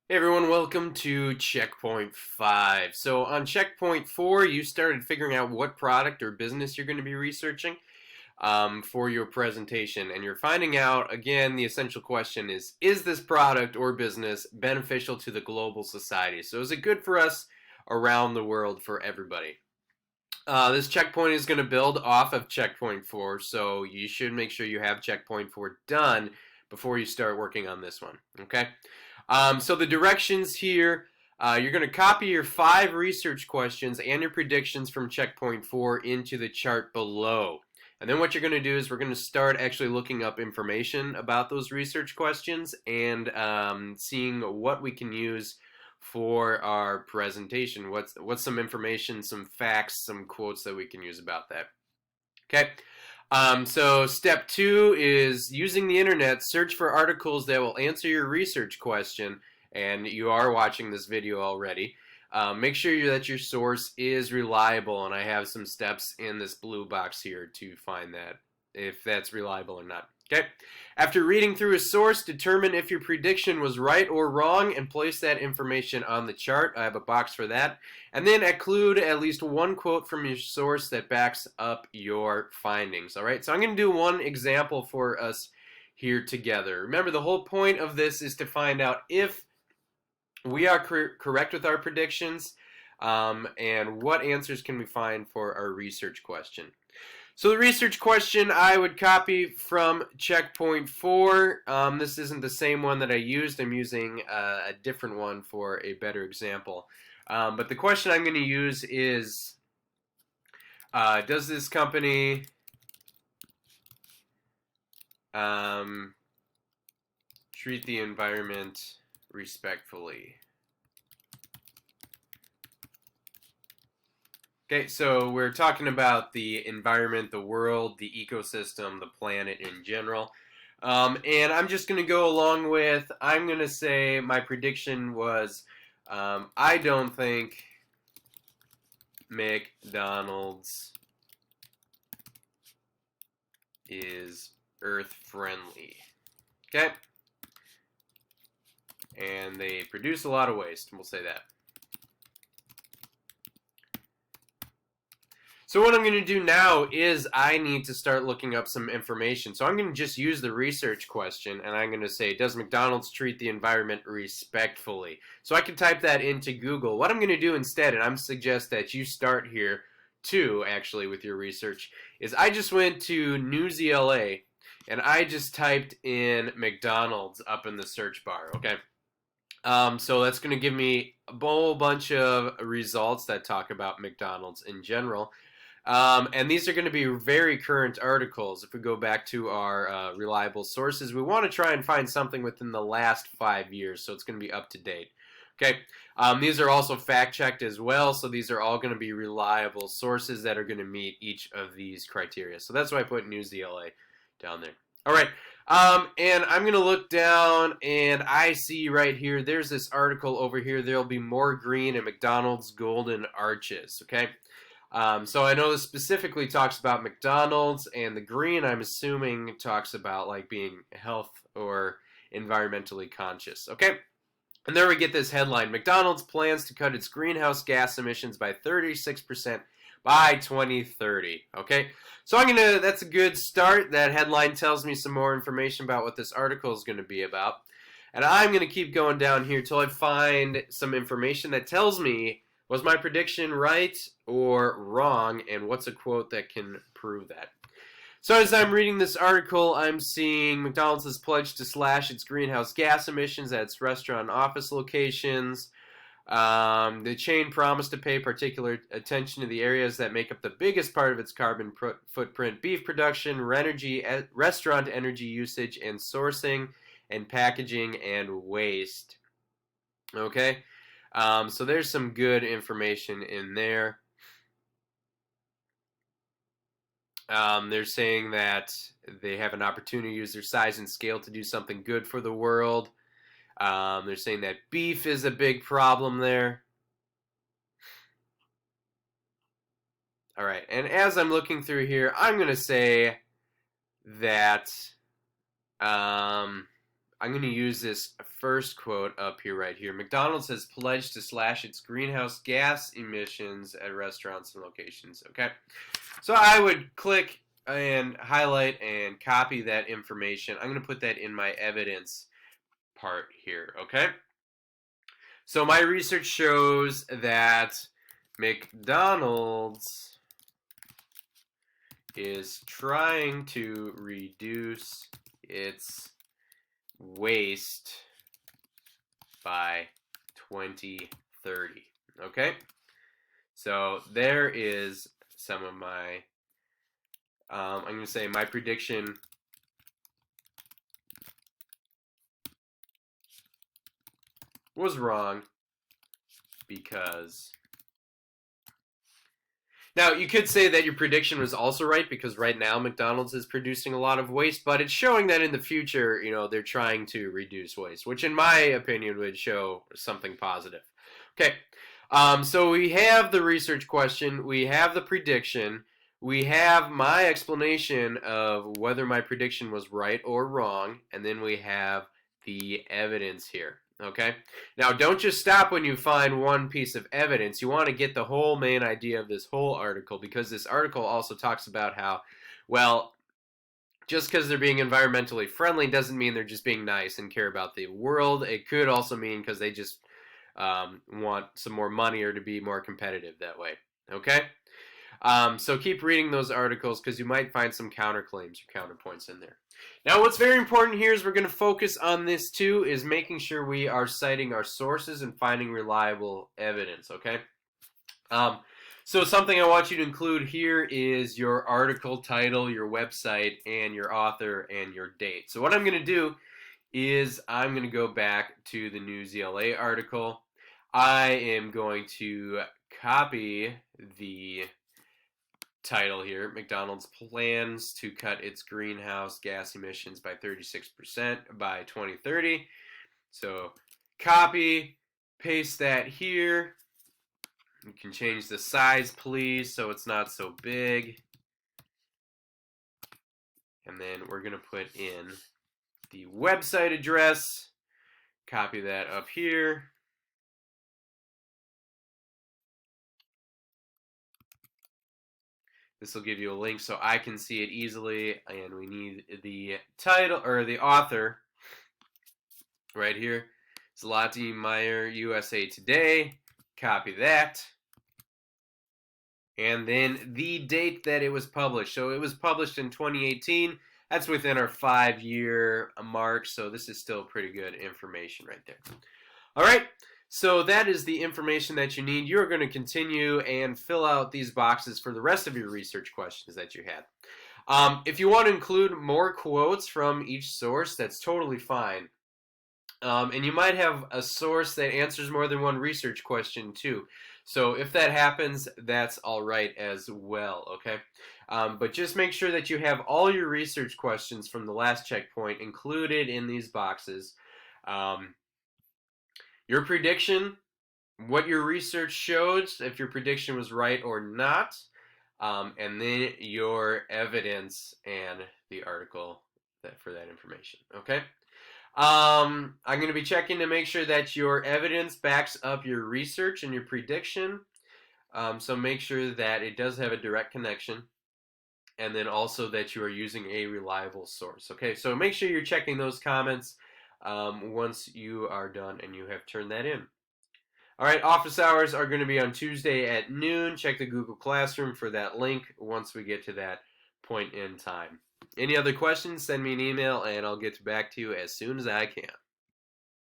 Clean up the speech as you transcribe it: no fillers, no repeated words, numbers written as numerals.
Hey everyone, welcome to Checkpoint 5. So on Checkpoint 4, you started figuring out what product or business you're going to be researching for your presentation. And you're finding out, again, the essential question is this product or business beneficial to the global society? So is it good for us around the world for everybody? This checkpoint is going to build off of Checkpoint 4, so you should make sure you have Checkpoint 4 done before you start working on this one, okay? So the directions here, you're going to copy your 5 research questions and your predictions from Checkpoint 4 into the chart below. And then what you're going to do is we're going to start actually looking up information about those research questions and seeing what we can use for our presentation. What's some information, some facts, some quotes that we can use about that. Okay. So step 2 is using the internet. Search for articles that will answer your research question. And you are watching this video already. Make sure that your source is reliable, and I have some steps in this blue box here to find that, if that's reliable or not. Okay. After reading through a source, determine if your prediction was right or wrong and place that information on the chart. I have a box for that. And then include at least one quote from your source that backs up your findings. All right. So I'm going to do one example for us here together. Remember, the whole point of this is to find out if we are correct with our predictions and what answers can we find for our research question. So the research question I would copy from Checkpoint 4. This isn't the same one that I used. I'm using a different one for a better example. But the question I'm going to use is, does this company treat the environment respectfully? Okay, so we're talking about the environment, the world, the ecosystem, the planet in general. And I'm just going to go along with, I'm going to say my prediction was, I don't think McDonald's is earth friendly. Okay? And they produce a lot of waste, we'll say that. So what I'm going to do now is I need to start looking up some information. So I'm going to just use the research question, and I'm going to say, does McDonald's treat the environment respectfully? So I can type that into Google. What I'm going to do instead, and I'm suggest that you start here too, actually, with your research, is I just went to Newsy and I just typed in McDonald's up in the search bar, okay? So that's going to give me a whole bunch of results that talk about McDonald's in general. And these are going to be very current articles. If we go back to our reliable sources, we want to try and find something within the last 5 years, so it's going to be up to date. Okay, these are also fact-checked as well, so these are all going to be reliable sources that are going to meet each of these criteria. So that's why I put Newsy down there. All right, and I'm going to look down, and I see right here, there's this article over here, there'll be more green at McDonald's Golden Arches, okay? So I know this specifically talks about McDonald's, and the green, I'm assuming, talks about like being health or environmentally conscious. Okay, and there we get this headline: McDonald's plans to cut its greenhouse gas emissions by 36% by 2030. Okay, so that's a good start. That headline tells me some more information about what this article is going to be about, and I'm going to keep going down here till I find some information that tells me, was my prediction right or wrong, and what's a quote that can prove that? So as I'm reading this article, I'm seeing McDonald's has pledged to slash its greenhouse gas emissions at its restaurant and office locations. The chain promised to pay particular attention to the areas that make up the biggest part of its carbon footprint: beef production, restaurant energy usage, and sourcing, and packaging, and waste. Okay? So there's some good information in there. They're saying that they have an opportunity to use their size and scale to do something good for the world. They're saying that beef is a big problem there. All right, and as I'm looking through here, I'm going to say that I'm going to use this first quote up here, right here. McDonald's has pledged to slash its greenhouse gas emissions at restaurants and locations. Okay, so I would click and highlight and copy that information. I'm going to put that in my evidence part here. Okay, so my research shows that McDonald's is trying to reduce its waste by 2030. Okay, so there is some of my I'm going to say my prediction was wrong because now, you could say that your prediction was also right because right now McDonald's is producing a lot of waste, but it's showing that in the future, they're trying to reduce waste, which in my opinion would show something positive. Okay, so we have the research question, we have the prediction, we have my explanation of whether my prediction was right or wrong, and then we have the evidence here. Okay, now don't just stop when you find one piece of evidence. You want to get the whole main idea of this whole article, because this article also talks about how, well, just because they're being environmentally friendly doesn't mean they're just being nice and care about the world. It could also mean because they just want some more money or to be more competitive that way. Okay, so keep reading those articles because you might find some counterclaims or counterpoints in there. Now, what's very important here is we're going to focus on this too, is making sure we are citing our sources and finding reliable evidence, okay? So something I want you to include here is your article title, your website, and your author and your date. So what I'm going to do is I'm going to go back to the News ELA article. I am going to copy the title here. McDonald's plans to cut its greenhouse gas emissions by 36% by 2030. So copy, paste that here. You can change the size, please, so it's not so big. And then we're going to put in the website address. Copy that up here. This will give you a link so I can see it easily, and we need the title or the author right here. Zlati Meyer, USA Today. Copy that. And then the date that it was published. So it was published in 2018. That's within our 5-year mark, so this is still pretty good information right there. All right. So that is the information that you need. You're going to continue and fill out these boxes for the rest of your research questions that you had. If you want to include more quotes from each source, that's totally fine. And you might have a source that answers more than one research question too. So if that happens, that's all right as well, okay? But just make sure that you have all your research questions from the last checkpoint included in these boxes. Your prediction, what your research shows, if your prediction was right or not, and then your evidence and the article for that information, okay? I'm going to be checking to make sure that your evidence backs up your research and your prediction, so make sure that it does have a direct connection, and then also that you are using a reliable source, okay? So make sure you're checking those comments once you are done and you have turned that in. All right, office hours are going to be on Tuesday at noon. Check the Google Classroom for that link once we get to that point in time. Any other questions, send me an email and I'll get back to you as soon as I can.